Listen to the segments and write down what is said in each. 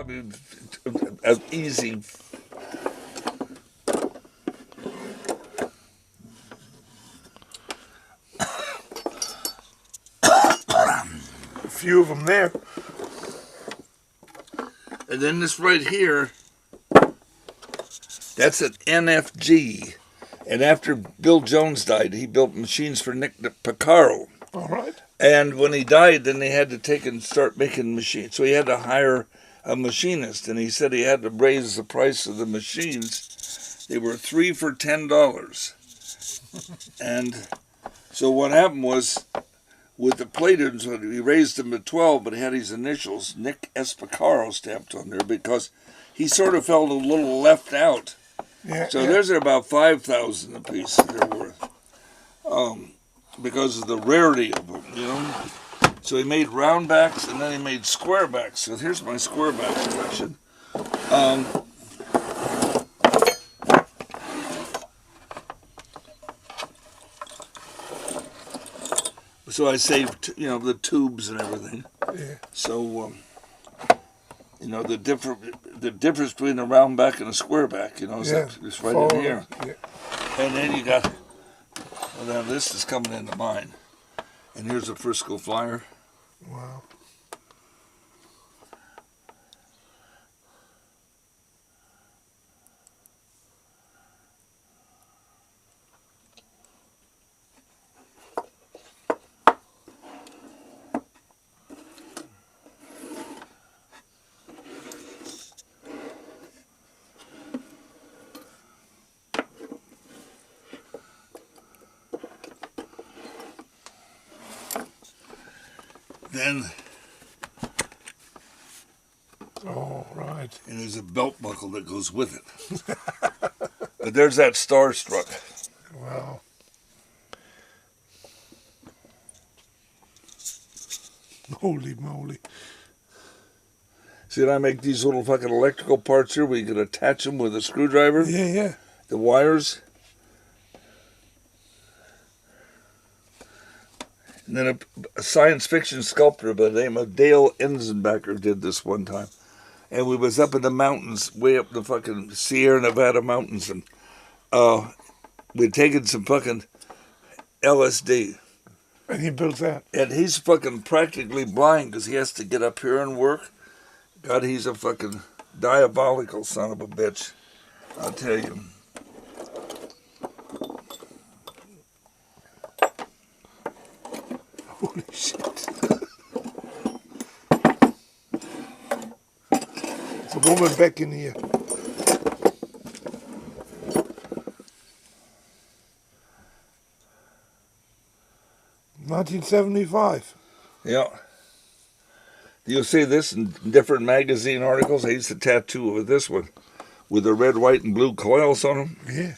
probably as easy. A few of them there. And then this right here, that's an NFG. And after Bill Jones died, he built machines for Nick Piccaro. All right. And when he died, then they had to take and start making machines. So he had to hire a machinist, and he said he had to raise the price of the machines. They were 3 for $10. And so what happened was, with the Platons, he raised them to 12, but he had his initials, Nick S. Piccaro, stamped on there because he sort of felt a little left out. Yeah, So theirs are about 5,000 a piece they're worth, because of the rarity of them, you know. So he made round backs and then he made square backs. So here's my square back collection. So I saved, you know, the tubes and everything. Yeah. So, you know, the difference between a round back and a square back, you know, is it's right in here. Yeah. And then you got, well, now this is coming into mine. And here's a Frisco Flyer. Wow. Then, Oh, right. and there's a belt buckle that goes with it. But there's that Starstruck. Wow. Holy moly. See, and I make these little fucking electrical parts here where you can attach them with a screwdriver. Yeah, yeah. The wires. And then a science fiction sculptor by the name of Dale Enzenbacher did this one time. And we was up in the mountains, way up the fucking Sierra Nevada mountains, and we'd taken some fucking LSD. And he built that. And he's fucking practically blind because he has to get up here and work. God, he's a fucking diabolical son of a bitch. I'll tell you. Holy shit. There's a woman back in here. $1975. Yeah. You'll see this in different magazine articles. I used to tattoo over this one with the red, white, and blue coils on them. Yeah.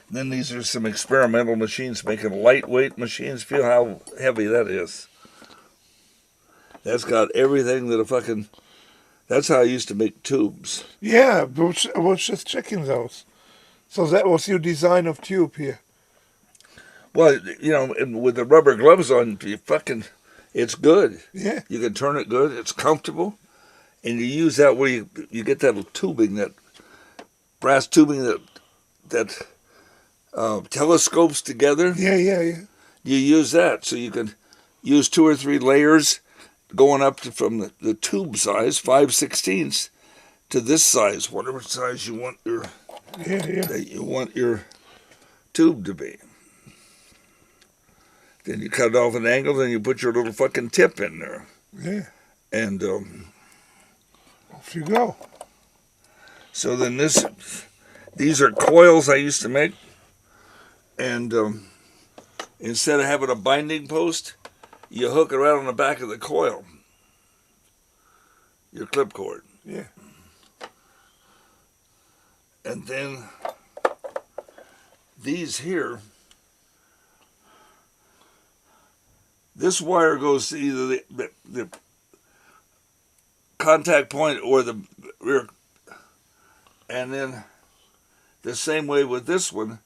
Then these are some experimental machines making lightweight machines. Feel how heavy that is. That's got everything that a fucking... That's how I used to make tubes. Yeah, I was just checking those. So that was your design of tube here. Well, you know, and with the rubber gloves on, you fucking... It's good. Yeah. You can turn it good. It's comfortable. And you use that where you get that tubing, that brass tubing that telescopes together. Yeah, yeah, yeah. You use that, so you can use 2 or 3 layers going up to, from the tube size, 5/16, to this size, whatever size you want your that you want your tube to be. Then you cut it off an angle, then you put your little fucking tip in there. Yeah. And Off you go. so then these are coils I used to make. And instead of having a binding post, you hook it right on the back of the coil. Your clip cord. Yeah. And then these here, this wire goes to either the contact point or the rear. And then the same way with this one,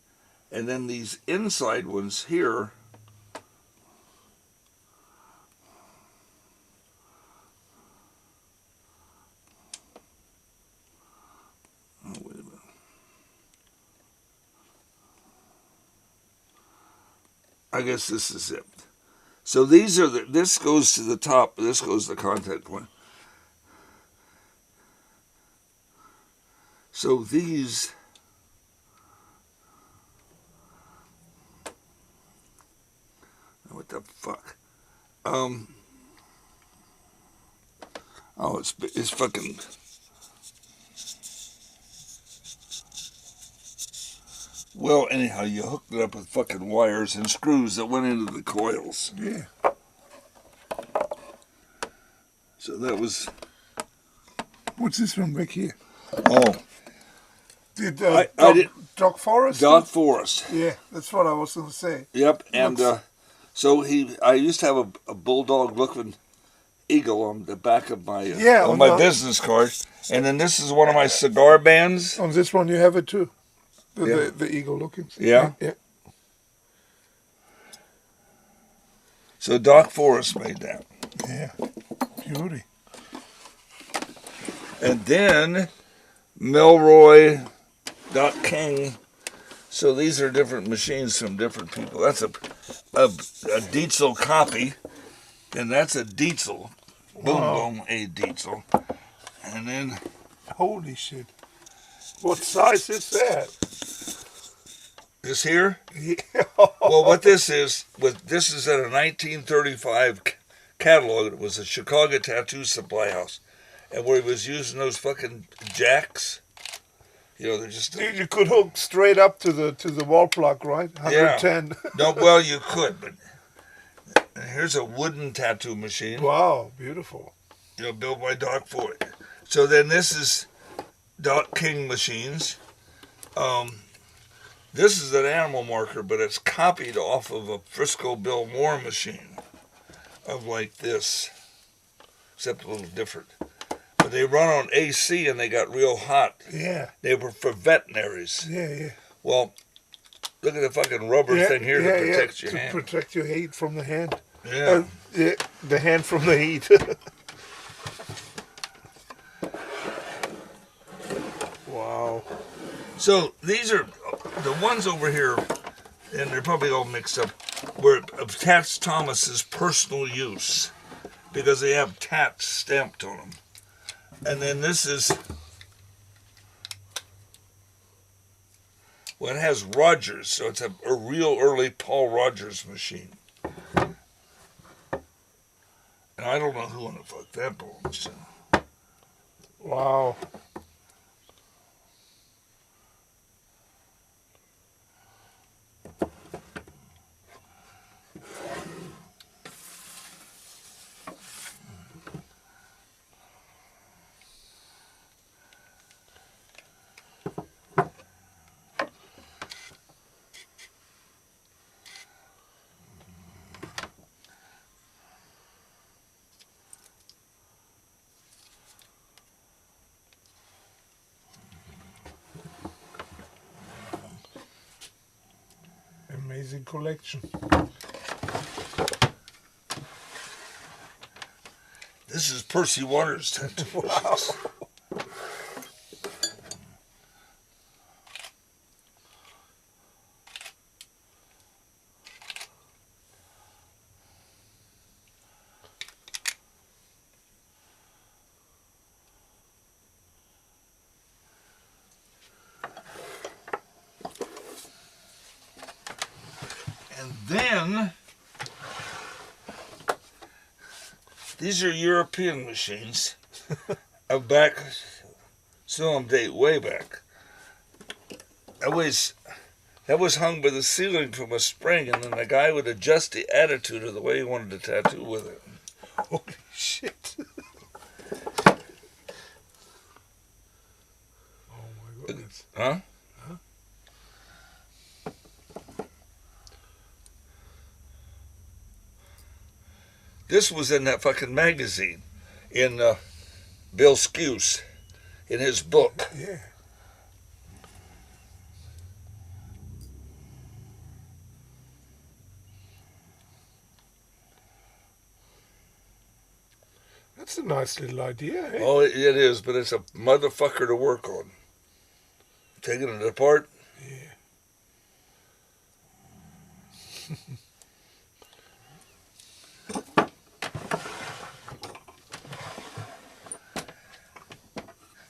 And then these inside ones here, oh, wait a minute. I guess this is it. So these are this goes to the top, this goes to the contact point. So these, what the fuck? Oh, it's fucking. Well, anyhow, you hooked it up with fucking wires and screws that went into the coils. Yeah. So that was. What's this one back here? Oh. Did I did, Doc Forrest? Doc Forrest. Yeah, that's what I was going to say. Yep, and so I used to have a bulldog-looking eagle on the back of my on my business card, and then this is one of my cigar bands. On this one, you have it too. The eagle looking. Yeah. Yeah. So Doc Forrest made that. Yeah. Beauty. And then Milroy, Doc King. So these are different machines from different people. That's a Dietzel copy, and that's a Dietzel. Boom, boom, a Dietzel. And then... Holy shit. What size is that? This here? Yeah. Well, what this is at a 1935 catalog. It was a Chicago tattoo supply house. And where he was using those fucking jacks, you know, they're just... You could hook straight up to the wall plug, right? 110. Yeah. No, well, you could, but here's a wooden tattoo machine. Wow, beautiful. You know, built by Doc Ford. So then this is Doc King machines. This is an animal marker, but it's copied off of a Frisco Bill Moore machine of like this, except a little different. But they run on AC and they got real hot. Yeah. They were for veterinaries. Yeah, yeah. Well, look at the fucking rubber thing here to protect your hand. To protect your heat from the hand. Yeah. The hand from the heat. Wow. So these are the ones over here, and they're probably all mixed up, were of Tats Thomas's personal use because they have Tats stamped on them. And then this is, well, it has Rogers, so it's a real early Paul Rogers machine. And I don't know who in the fuck that belongs to. Wow. Amazing collection. This is Percy Waters' tattoo. Wow. And then, these are European machines. Of back, some date way back. That was hung by the ceiling from a spring, and then the guy would adjust the attitude of the way he wanted to tattoo with it. Holy shit. Oh my goodness. Huh? This was in that fucking magazine, in Bill Skuse, in his book. Yeah. That's a nice little idea, eh? Oh, it is, but it's a motherfucker to work on. Taking it apart. Yeah.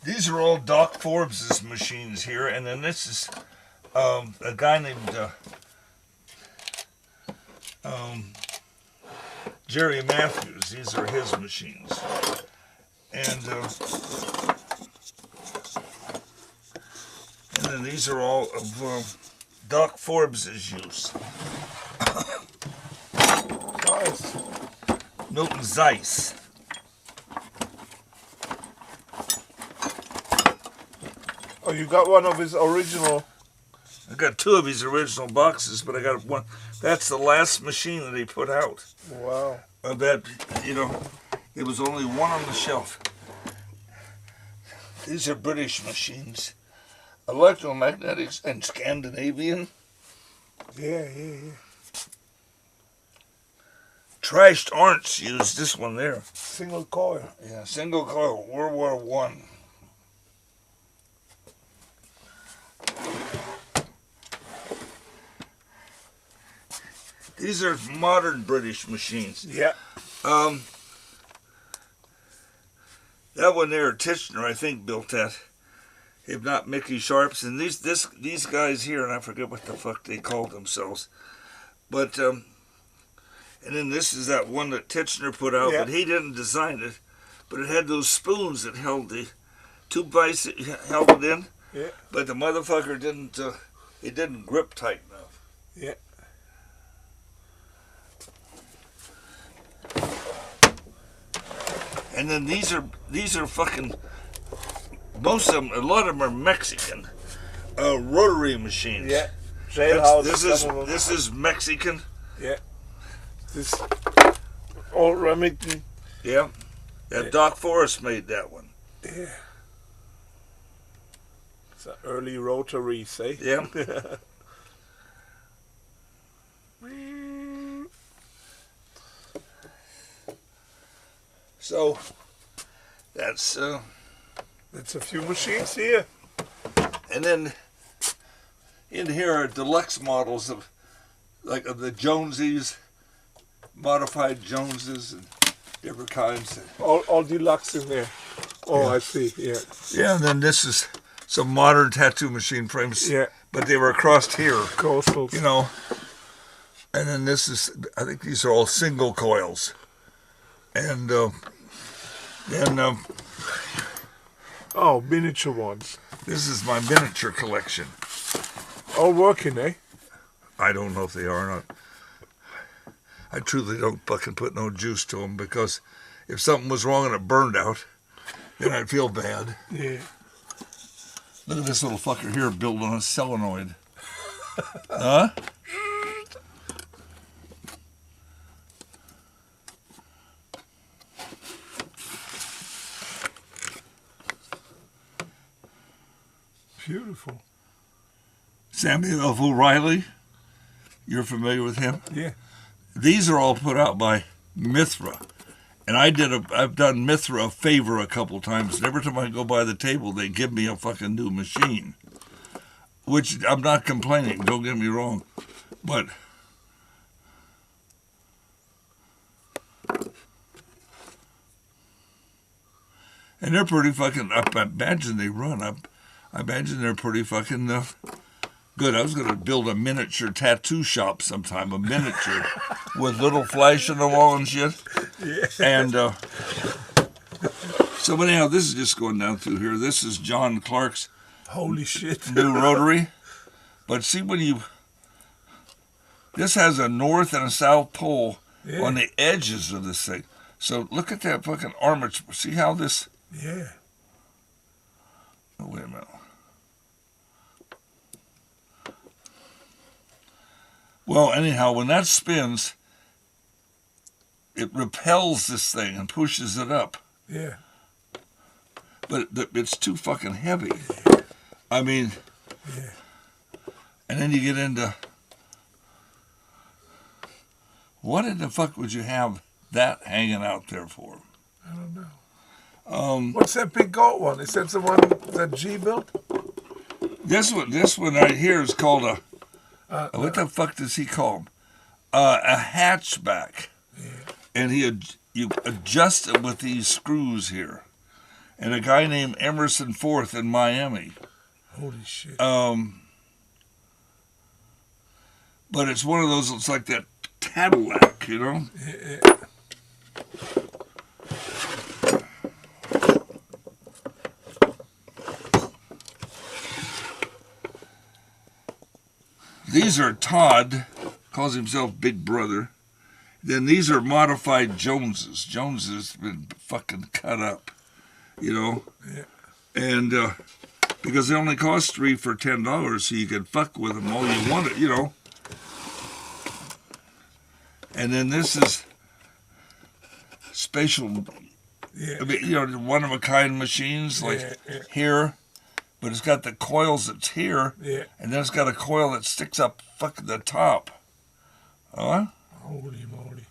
These are all Doc Forbes's machines here, and then this is a guy named Jerry Matthews. These are his machines, and then these are all of Doc Forbes's use. Nice. Milton Zeiss. Oh, you got one of his original. I got two of his original boxes, but I got one. That's the last machine that he put out. Wow. That, you know, there was only one on the shelf. These are British machines. Electromagnetics and Scandinavian. Yeah. Trashed Arts used this one there. Single coil. Yeah, single coil, World War One. These are modern British machines. Yeah. That one there, Titchener, I think, built that. If not Mickey Sharps. And these guys here, and I forget what the fuck they called themselves. But, and then this is that one that Titchener put out, Yeah. but he didn't design it. But it had those spoons that held the two bites, held it in. Yeah. But the motherfucker didn't, it didn't grip tight enough. Yeah. And then these are fucking, most of them, a lot of them are Mexican, rotary machines. Yeah. Jailhouse. This is Mexican. Yeah. This old Remington. Yeah. Yeah. Doc Forrest made that one. Yeah. It's an early rotary, say. Yeah. So that's a few machines here. And then in here are deluxe models of the Jonesies, modified Joneses, and different kinds. All deluxe in there. Oh, yeah. I see. Yeah. Yeah, and then this is some modern tattoo machine frames. Yeah. But they were crossed here. Coastals. You know. And then this is, I think these are all single coils. And then oh, miniature ones. This is my miniature collection. All working, eh? I don't know if they are or not. I truly don't fucking put no juice to them, because if something was wrong and it burned out, then I'd feel bad. Yeah. Look at this little fucker here built on a solenoid. Huh? Beautiful. Samuel F. O'Reilly. You're familiar with him? Yeah. These are all put out by Mithra. And I've done Mithra a favor a couple times. And every time I go by the table, they give me a fucking new machine. Which, I'm not complaining, don't get me wrong. But and they're pretty fucking, I imagine they run. I imagine they're pretty fucking good. I was going to build a miniature tattoo shop sometime, a miniature with little flash on the wall and shit. Yeah. And so anyhow, this is just going down through here. This is John Clark's holy shit new rotary. But see, this has a north and a south pole on the edges of this thing. So look at that fucking armature. See how this... Yeah. Oh, wait a minute. Well, anyhow, when that spins, it repels this thing and pushes it up. Yeah. But it's too fucking heavy. I mean... Yeah. And then you get into... What in the fuck would you have that hanging out there for? I don't know. What's that big gold one? Is that the one that G built? This one right here is called what the fuck does he call them? A hatchback. Yeah. And you adjust it with these screws here. And a guy named Emerson Forth in Miami. Holy shit. But it's one of those, it's like that Cadillac, you know? Yeah. These are Todd, calls himself Big Brother. Then these are modified Joneses. Jones has been fucking cut up, you know? Yeah. And because they only cost 3 for $10, so you can fuck with them all you want it, you know? And then this is spatial, Yeah. I mean, you know, one-of-a-kind machines like here, but it's got the coils that's here, and then it's got a coil that sticks up fucking the top. Huh? Holy moly.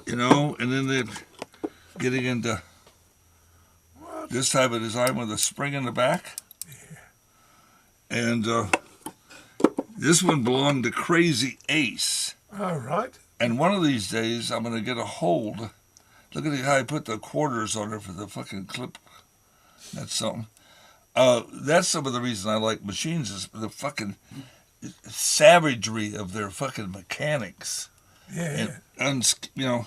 You know, and then they're getting into this type of design with a spring in the back. Yeah. And this one belonged to Crazy Ace. All right. And one of these days, I'm going to get a hold. Look at how I put the quarters on it for the fucking clip. That's something. That's some of the reason I like machines is the fucking savagery of their fucking mechanics. Yeah. And you know,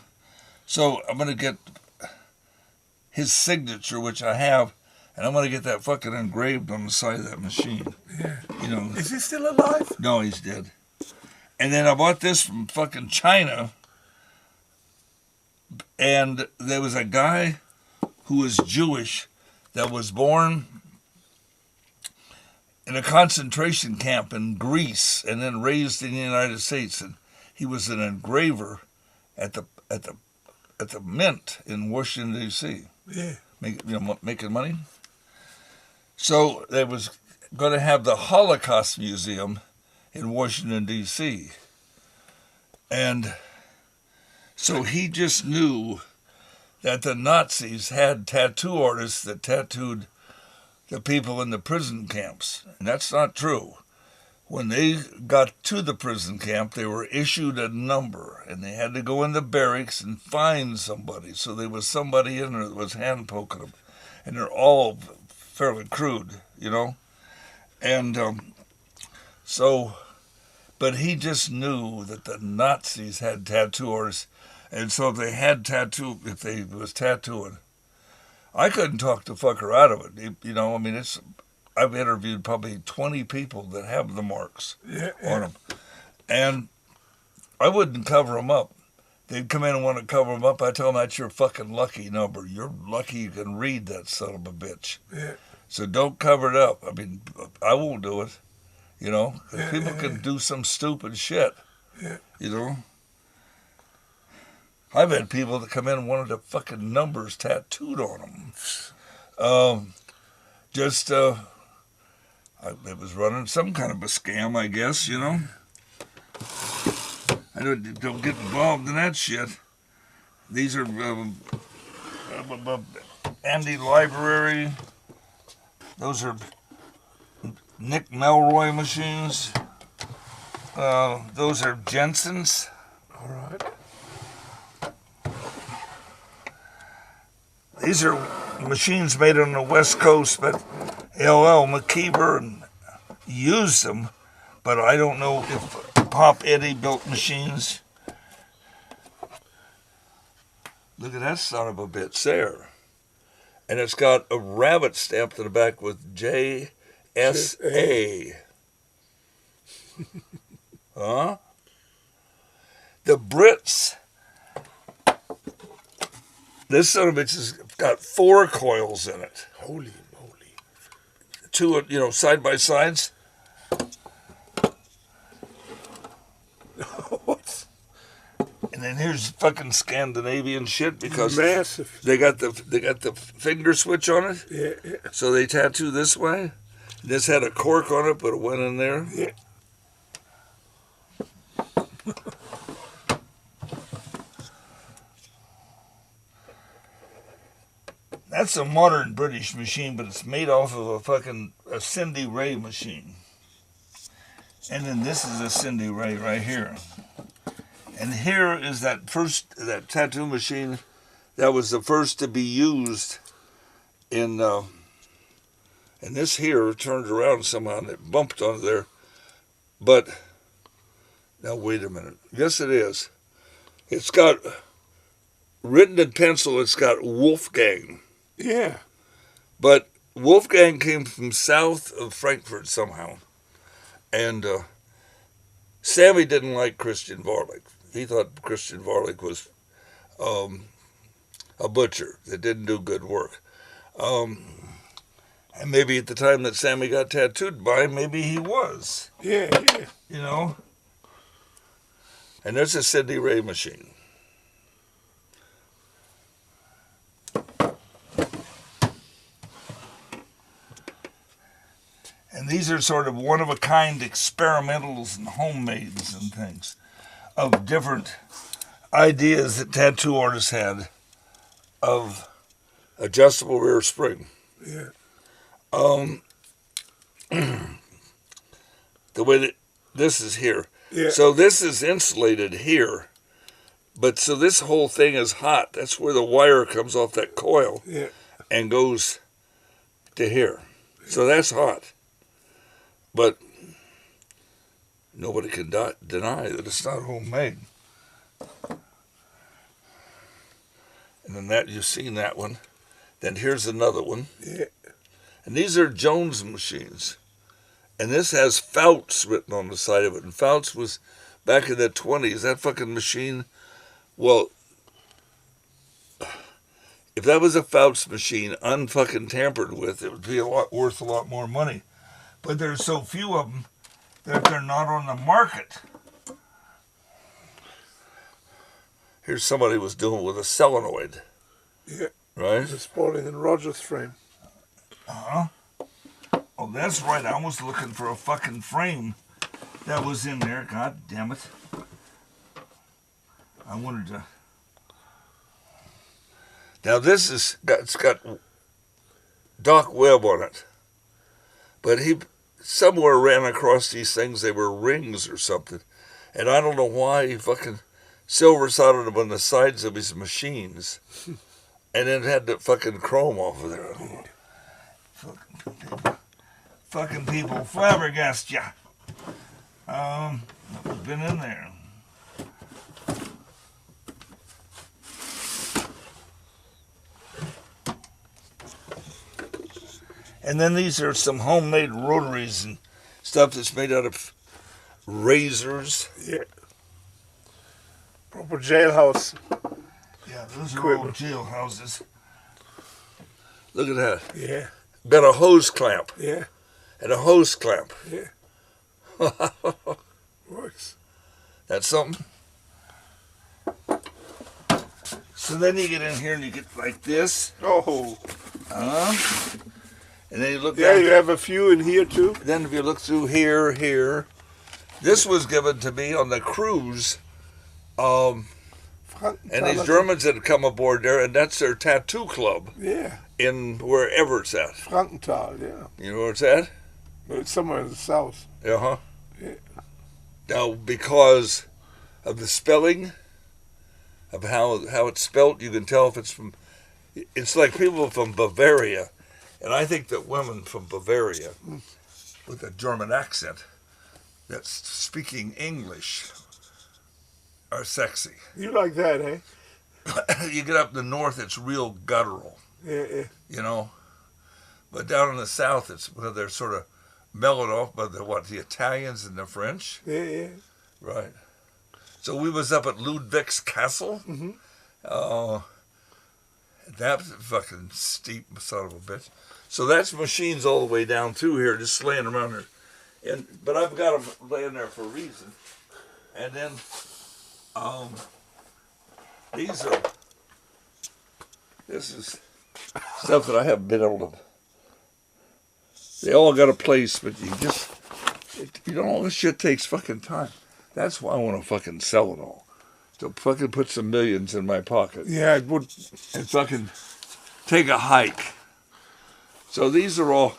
so I'm going to get his signature, which I have, and I'm going to get that fucking engraved on the side of that machine. Yeah. You know. Is he still alive? No, he's dead. And then I bought this from fucking China, and there was a guy who was Jewish that was born in a concentration camp in Greece and then raised in the United States, and he was an engraver at the Mint in Washington D.C. Yeah. Making money. So they was going to have the Holocaust Museum in Washington D.C. And so he just knew that the Nazis had tattoo artists that tattooed the people in the prison camps. And that's not true. When they got to the prison camp, they were issued a number, and they had to go in the barracks and find somebody. So there was somebody in there that was hand poking them. And they're all fairly crude, you know? And but he just knew that the Nazis had tattoo artists. And so if they was tattooing, I couldn't talk the fucker out of it. You know, I mean, I've interviewed probably 20 people that have the marks on them. And I wouldn't cover them up. They'd come in and want to cover them up. I tell them that's your fucking lucky number. You're lucky you can read that son of a bitch. Yeah. So don't cover it up. I mean, I won't do it. You know, 'cause people can do some stupid shit. Yeah. You know? I've had people that come in and wanted the fucking numbers tattooed on them. It was running some kind of a scam, I guess, you know? I don't get involved in that shit. These are Andy Library. Those are Nick Melroy machines. Those are Jensen's. All right. These are machines made on the West Coast, but L.L. McKeever used them, but I don't know if Pop Eddie built machines. Look at that son of a bitch there. And it's got a rabbit stamped in the back with JSA. Huh? The Brits. This son of a bitch has got 4 coils in it. Holy moly. 2, you know, side by sides. What? And then here's fucking Scandinavian shit because massive. They got the finger switch on it. Yeah. So they tattoo this way. This had a cork on it, but it went in there. Yeah. That's a modern British machine, but it's made off of a Cindy Ray machine. And then this is a Cindy Ray right here. And here is that tattoo machine that was the first to be used in, and this here turned around somehow and it bumped onto there. But, now wait a minute. Yes, it is. It's got, written in pencil, it's got Wolfgang. Yeah. But Wolfgang came from south of Frankfurt somehow. And Sammy didn't like Christian Varlick. He thought Christian Varlick was a butcher that didn't do good work. And maybe at the time that Sammy got tattooed by him, maybe he was. Yeah. You know? And there's a Cindy Ray machine. And these are sort of one-of-a-kind experimentals and homemakes and things of different ideas that tattoo artists had of adjustable rear spring. Yeah. The way that this is here. Yeah. So this is insulated here. But so this whole thing is hot. That's where the wire comes off that coil and goes to here. So that's hot. But nobody can deny that it's not homemade. And then that, you've seen that one. Then here's another one. Yeah. And these are Jones machines. And this has Fouts written on the side of it. And Fouts was back in the 20s. That fucking machine, well, if that was a Fouts machine unfucking tampered with, it would be worth a lot more money. But there's so few of them that they're not on the market. Here's somebody was doing with a solenoid. Yeah. Right? The Spalding and Rogers frame. Uh-huh. Oh, that's right. I was looking for a fucking frame that was in there. God damn it. I wanted to... Now this it's got Doc Webb on it. But he somewhere ran across these things. They were rings or something. And I don't know why he fucking silver-sided them on the sides of his machines. And then had the fucking chrome off of there. Fucking people flabbergast ya. What's been in there? And then these are some homemade rotaries and stuff that's made out of razors. Yeah. Proper jailhouse. Yeah, those are all jailhouses. Look at that. Yeah. Got a hose clamp. Yeah. And a hose clamp. Yeah. Works. That's something. So then you get in here and you get like this. Oh. And then you look Yeah, down. you have a few in here too. Then if you look through here. This was given to me on the cruise. And these Germans had come aboard there, and that's their tattoo club. Yeah. In wherever it's at. Frankenthal, yeah. You know where it's at? It's somewhere in the south. Uh-huh. Yeah. Now, because of the spelling, of how it's spelt, you can tell if it's from... It's like people from Bavaria. And I think that women from Bavaria, with a German accent, that's speaking English, are sexy. You like that, eh? You get up in the north, it's real guttural. Yeah. You know? But down in the south, they're sort of mellowed off by the Italians and the French. Yeah. Right. So we was up at Ludwig's Castle. Mm-hmm. That's fucking steep son of a bitch. So that's machines all the way down through here, just laying around there. But I've got them laying there for a reason. And then, this is stuff that I haven't been able to, they all got a place, but all this shit takes fucking time. That's why I want to fucking sell it all. To fucking put some millions in my pocket. Yeah, it would. And fucking take a hike. So these are all,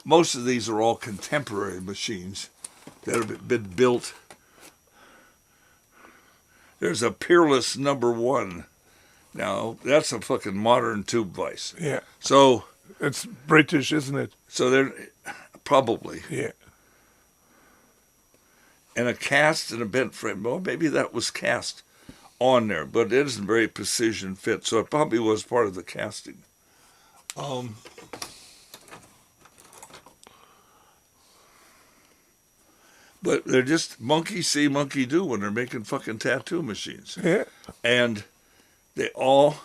most of these are all contemporary machines that have been built. There's a Peerless #1. Now, that's a fucking modern tube vise. Yeah. So It's British, isn't it? So they're probably. Yeah. And a cast and a bent frame. Well, maybe that was cast on there, but it isn't very precision fit, so it probably was part of the casting. But they're just monkey see, monkey do when they're making fucking tattoo machines. Yeah. And they all,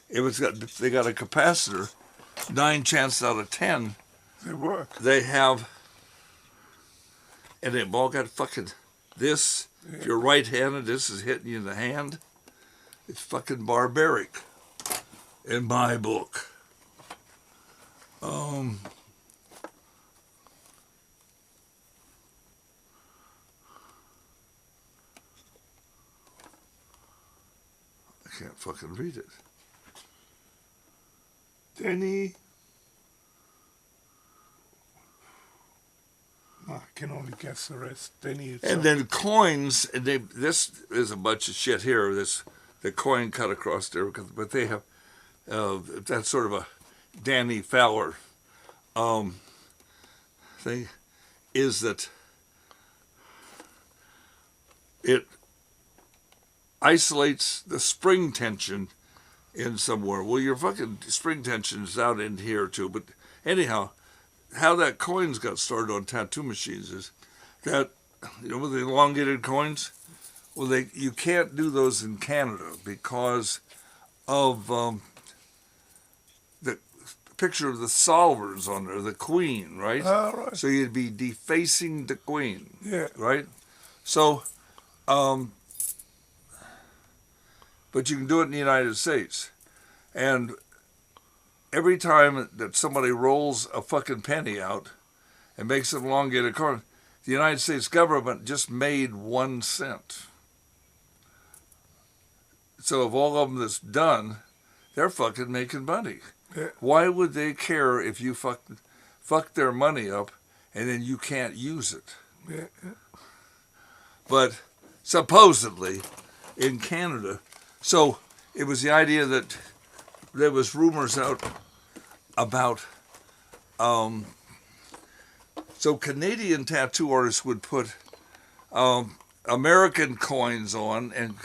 they got a capacitor, 9 chances out of 10, They work. they have, and they've all got fucking this. Yeah. If you're right-handed, this is hitting you in the hand. It's fucking barbaric in my book. I can't fucking read it. Danny. I can only guess the rest. Danny. And then coins, and this is a bunch of shit here. The coin cut across there, but they have that's sort of a Danny Fowler thing. Is that it isolates the spring tension in somewhere. Well, your fucking spring tension is out in here too. But anyhow, how that coins got started on tattoo machines is that, you know, with the elongated coins, well, you can't do those in Canada because of the picture of the solvers on there, the queen, right? Oh, right. So you'd be defacing the queen, Yeah. right? So, but you can do it in the United States. And every time that somebody rolls a fucking penny out and makes an elongated coin, the United States government just made 1 cent. So if all of them that's done, they're fucking making money. Yeah. Why would they care if you fuck their money up and then you can't use it? Yeah. But supposedly in Canada, so it was the idea that there was rumors out about, so Canadian tattoo artists would put American coins on, and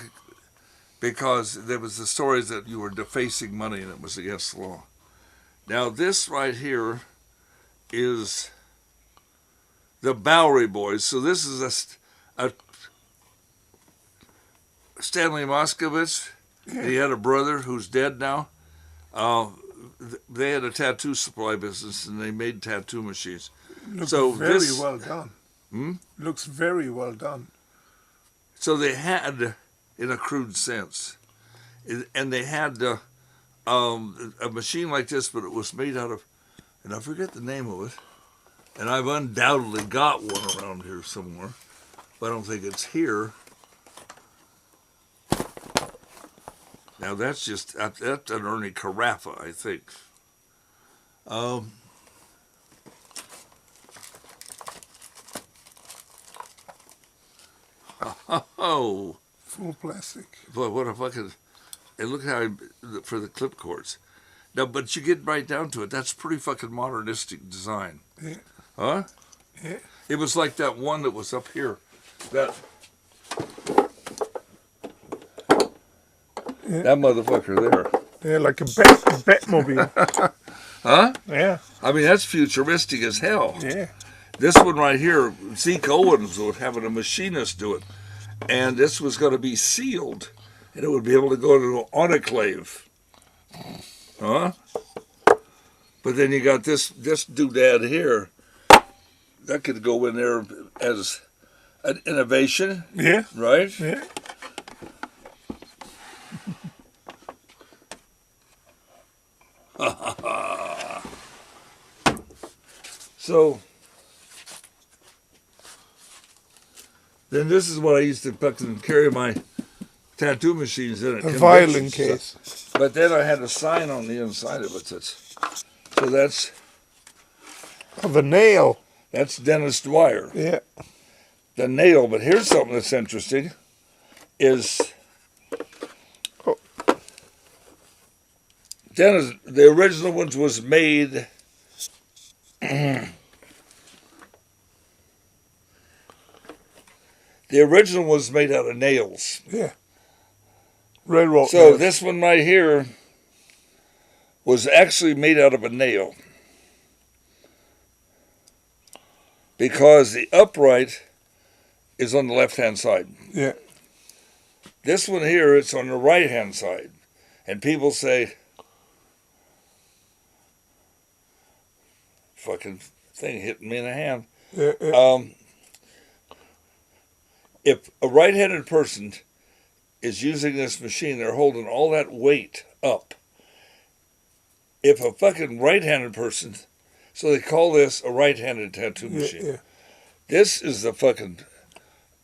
because there was the stories that you were defacing money and it was against the law. Now this right here is the Bowery Boys. So this is a Stanley Moskowitz. Yeah. He had a brother who's dead now. They had a tattoo supply business and they made tattoo machines. Looks So very this- well done. Hmm? Looks very well done. So they had, in a crude sense, and they had a machine like this, but it was made out of, and I forget the name of it, and I've undoubtedly got one around here somewhere, but I don't think it's here. Now that's an Ernie Carafa, I think. Oh, Full plastic. boy, what a fucking, and look how for the clip cords. Now, but you get right down to it, that's pretty fucking modernistic design. Yeah. Huh? Yeah. It was like that one that was up here. That motherfucker there. Yeah, like a Batmobile. Huh? Yeah. I mean, that's futuristic as hell. Yeah. This one right here, Zeke Owens was having a machinist do it. And this was going to be sealed. And it would be able to go to an autoclave. Huh? But then you got this doodad here. That could go in there as an innovation, Yeah. right? Yeah. So, then this is what I used to fucking carry my tattoo machines in it. A violin conventions. case. But then I had a sign on the inside of it. So that's Of a nail. That's Dennis Dwyer. Yeah. The nail. But here's something that's interesting. Is Dennis, the original ones was made the original was made out of nails. Yeah. Railroad So nails. this one right here was actually made out of a nail. Because the upright is on the left-hand side. Yeah. This one here, it's on the right-hand side. And people say, fucking thing hitting me in the hand. Yeah, yeah. If a right-handed person is using this machine, they're holding all that weight up. If a fucking right-handed person, so they call this a right-handed tattoo machine. Yeah. This is the fucking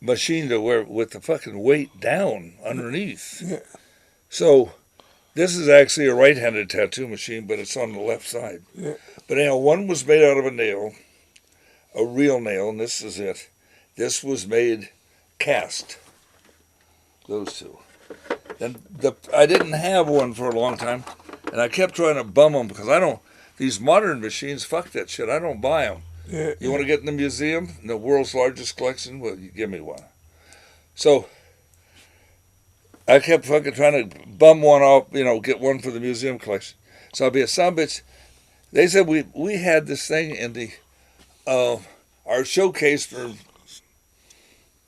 machine to wear with the fucking weight down underneath. Yeah. So this is actually a right-handed tattoo machine, but it's on the left side. Yeah. But anyhow, one was made out of a nail, a real nail, and this is it. This was made cast. Those two. And I didn't have one for a long time, and I kept trying to bum them because I don't. These modern machines, fuck that shit. I don't buy them. Yeah. You want to get in the museum, in the world's largest collection? Well, you give me one. So I kept fucking trying to bum one off, get one for the museum collection. So I'll be a son of a bitch. They said we had this thing in the our showcase for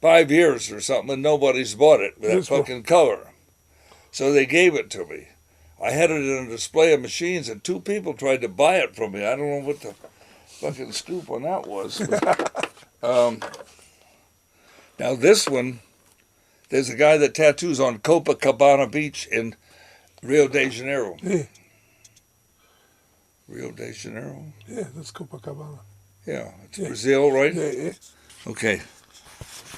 5 years or something, and nobody's bought it with that fucking color. So they gave it to me. I had it in a display of machines, and 2 people tried to buy it from me. I don't know what the fucking scoop on that was. But, now this one, there's a guy that tattoos on Copacabana Beach in Rio de Janeiro. Yeah. Rio de Janeiro? Yeah, that's Copacabana. Yeah, it's Brazil, right? Yeah, yeah. Okay.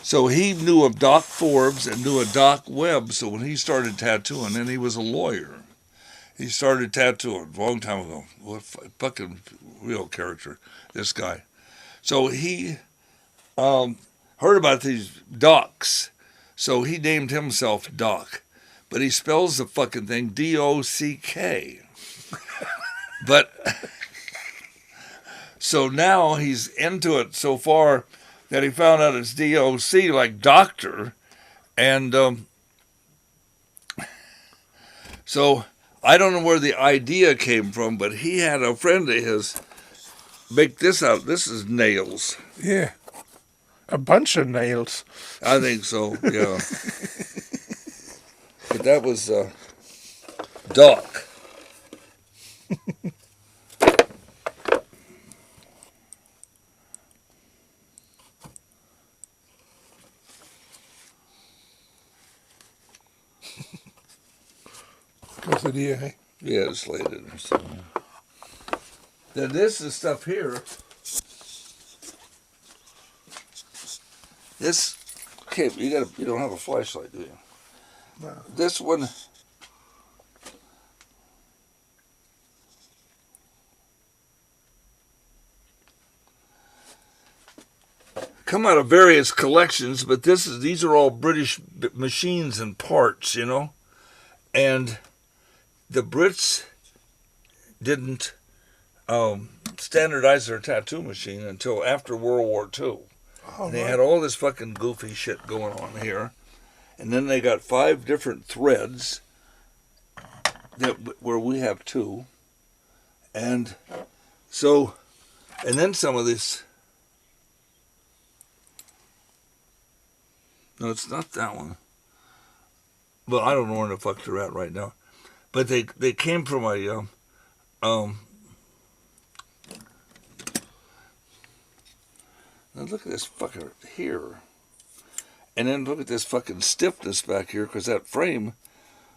So he knew of Doc Forbes and knew of Doc Webb, so when he started tattooing, and he was a lawyer, he started tattooing a long time ago. What fucking real character, this guy. So he heard about these docs, so he named himself Doc. But he spells the fucking thing D-O-C-K. But, so now he's into it so far that he found out it's D-O-C, like doctor. And so I don't know where the idea came from, but he had a friend of his make this out. This is nails. Yeah. A bunch of nails. I think so, yeah. But that was Doc. Goes to the eye. Yeah, it's slated or something. Then this is stuff here. This, okay, you don't have a flashlight, do you? No. This one, come out of various collections, but these are all British machines and parts, and the Brits didn't standardize their tattoo machine until after World War II. Oh, and they had all this fucking goofy shit going on here. And then they got 5 different threads where we have 2. And so, and then some of this. No, it's not that one. Well, I don't know where the fuck they're at right now. But they came from a now look at this fucker here. And then look at this fucking stiffness back here, because that frame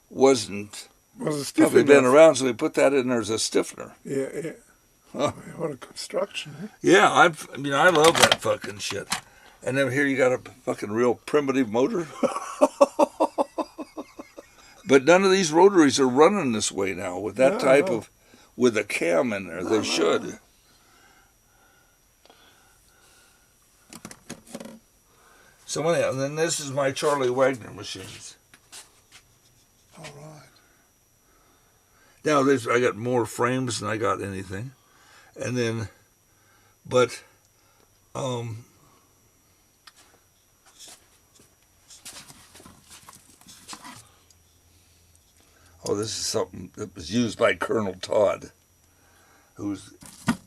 wasn't probably been around, so we put that in there as a stiffener. Yeah, yeah. Huh. What a construction, eh? Yeah, I love that fucking shit. And then here you got a fucking real primitive motor. But none of these rotaries are running this way now with that No, type no. of, with a cam in there. They should. So anyhow, and then this is my Charlie Wagner machines. All right. Now I got more frames than I got anything, and then, but, oh, this is something that was used by Colonel Todd, who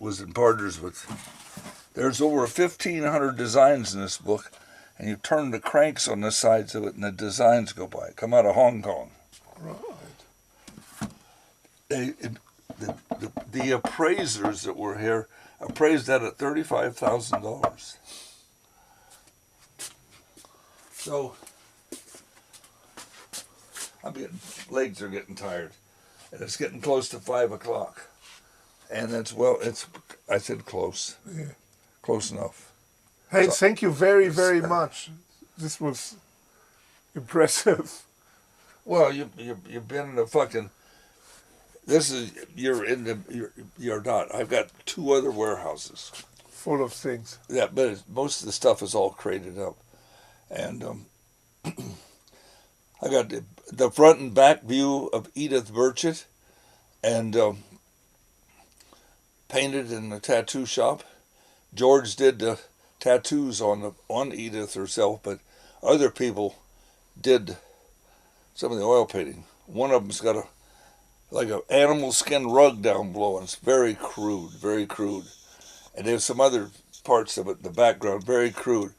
was in partners with. There's over 1,500 designs in this book, and you turn the cranks on the sides of it, and the designs go by. Come out of Hong Kong. Right. The appraisers that were here appraised that at $35,000. So, legs are getting tired, and it's getting close to 5 o'clock, and I said close, Yeah. close enough. Hey, So- thank you very, very much. This was impressive. Well, you've been in the fucking. You're not. I've got 2 other warehouses. Full of things. Yeah, but most of the stuff is all crated up, and I got the front and back view of Edith Burchett, and painted in the tattoo shop. George did the tattoos on Edith herself, but other people did some of the oil painting. One of them's got like an animal skin rug down below, and it's very crude, very crude. And there's some other parts of it in the background, very crude.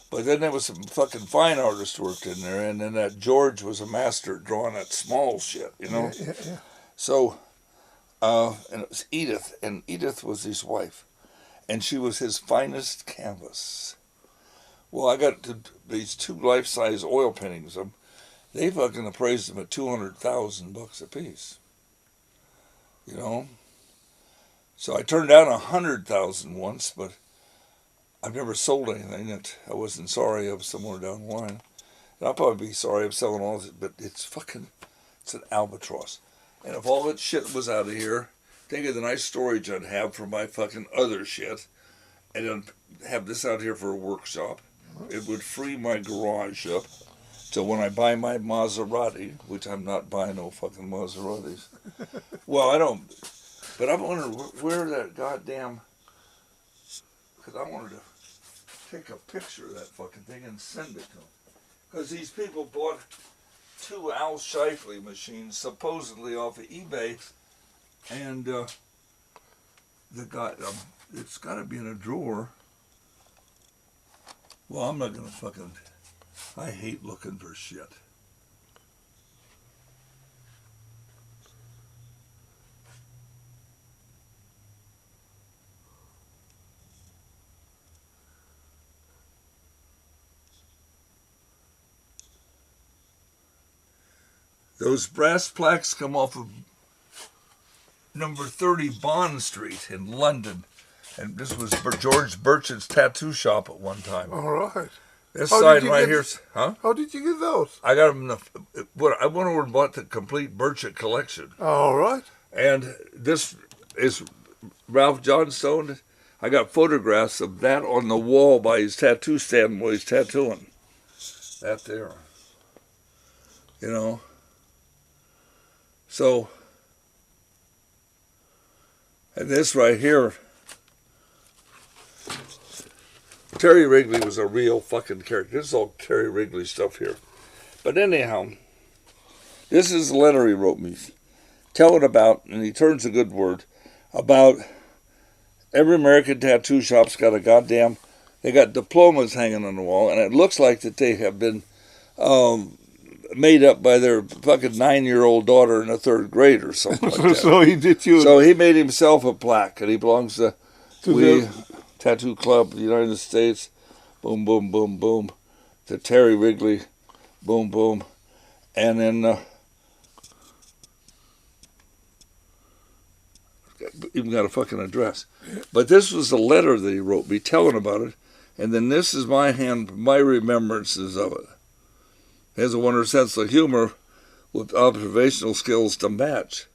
But then there was some fucking fine artists worked in there, and then that George was a master at drawing that small shit, you know? Yeah. So, and it was Edith, and Edith was his wife, and she was his finest canvas. Well, I got these 2 life-size oil paintings of them. They fucking appraised them at $200,000 a piece. You know? So I turned down $100,000 once, but I've never sold anything that I wasn't sorry of somewhere down the line. And I'll probably be sorry of selling all of it, but it's an albatross. And if all that shit was out of here, think of the nice storage I'd have for my fucking other shit, and then have this out here for a workshop. It would free my garage up. So when I buy my Maserati, which I'm not buying no fucking Maseratis. Well, I don't, but I'm wondering where that goddamn, because I wanted to take a picture of that fucking thing and send it to them. Because these people bought 2 Al Shifley machines supposedly off of eBay, and it's got to be in a drawer. Well, I'm not going to fucking, I hate looking for shit. Those brass plaques come off of number 30 Bond Street in London. And this was George Burchett's tattoo shop at one time. All right. This How sign did you right get- here, huh? How did you get those? I got them I went over and bought the complete Burchett collection. All right. And this is Ralph Johnstone. I got photographs of that on the wall by his tattoo stand while he's tattooing. That there. You know? So, and this right here, Terry Wrigley was a real fucking character. This is all Terry Wrigley stuff here. But anyhow, this is a letter he wrote me, telling about, and he turns a good word, about every American tattoo shop's got they got diplomas hanging on the wall, and it looks like that they have been made up by their fucking 9-year-old daughter in the 3rd grade or something like that. So he did you. So he made himself a plaque, and he belongs to the Tattoo Club of the United States. Boom, boom, boom, boom. To Terry Wrigley. Boom, boom. And then even got a fucking address. But this was a letter that he wrote me telling about it. And then this is my remembrances of it. He has a wonderful sense of humor with observational skills to match.